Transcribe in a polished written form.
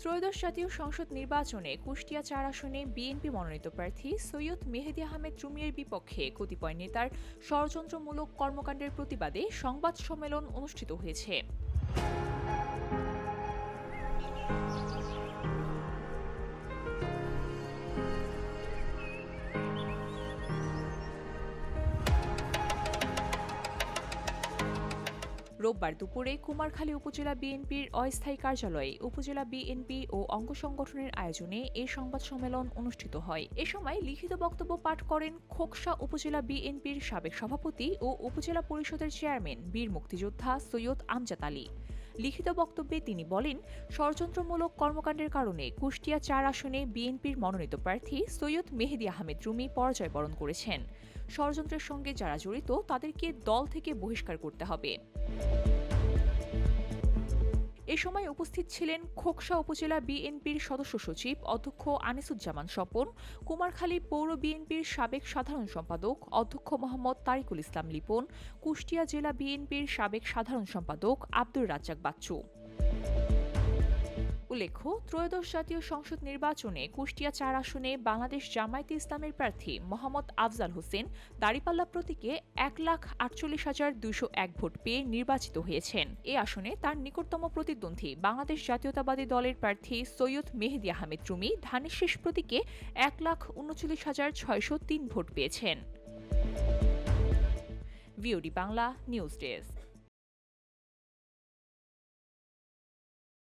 ত্রয়োদশ জাতীয় সংসদ নির্বাচনে কুষ্টিয়া ৪ আসনে বিএনপি মনোনীত প্রার্থী সৈয়দ মেহেদী আহমেদ রুমির বিপক্ষে কতিপয় নেতার ষড়যন্ত্রমূলক কর্মকাণ্ডের প্রতিবাদে সংবাদ সম্মেলন অনুষ্ঠিত হয়েছে। রোববার দুপুরে কুমারখালী উপজেলা বিএনপির অস্থায়ী কার্যালয়ে উপজেলা বিএনপি ও অঙ্গ সংগঠনের আয়োজনে এ সংবাদ সম্মেলন অনুষ্ঠিত হয়। এ সময় লিখিত বক্তব্য পাঠ করেন খোকসা উপজেলা বিএনপির সাবেক সভাপতি ও উপজেলা পরিষদের চেয়ারম্যান বীর মুক্তিযোদ্ধা সৈয়দ আমজাদ আলী। লিখিত বক্তব্যে তিনি বলেন, ষড়যন্ত্রমূলক কর্মকাণ্ডের কারণে কুষ্টিয়া ৪ আসনে বিএনপির মনোনীত প্রার্থী সৈয়দ মেহেদী আহমেদ রুমি পরাজয় বরণ করেছেন। ষড়যন্ত্রের সঙ্গে যারা জড়িত তাদেরকে দল থেকে বহিষ্কার করতে হবে। এ সময় উপস্থিত ছিলেন খোকসা উপজেলা বিএনপির সদস্য সচিব অধ্যক্ষ আনিসুজ্জামান স্বপন, কুমারখালী পৌর বিএনপির সাবেক সাধারণ সম্পাদক অধ্যক্ষ মোহাম্মদ তারিকুল ইসলাম লিপন, কুষ্টিয়া জেলা বিএনপির সাবেক সাধারণ সম্পাদক আব্দুর রাজ্জাক বাচ্চু। উল্লেখ্য, ত্রয়োদশ জাতীয় সংসদ নির্বাচনে কুষ্টিয়া ৪ আসনে বাংলাদেশ জামায়াতে ইসলামের প্রার্থী মোহাম্মদ আফজাল হোসেন দাঁড়িপাল্লা প্রতীকে ১,৪৮,২০১ ভোট পেয়ে নির্বাচিত হয়েছেন। এ আসনে তার নিকটতম প্রতিদ্বন্দ্বী বাংলাদেশ জাতীয়তাবাদী দলের প্রার্থী সৈয়দ মেহেদী আহমেদ রুমি ধানের শীষ প্রতীকে ১,৩৯,৬০৩ ভোট পেয়েছেন। VOD Bangla news desk.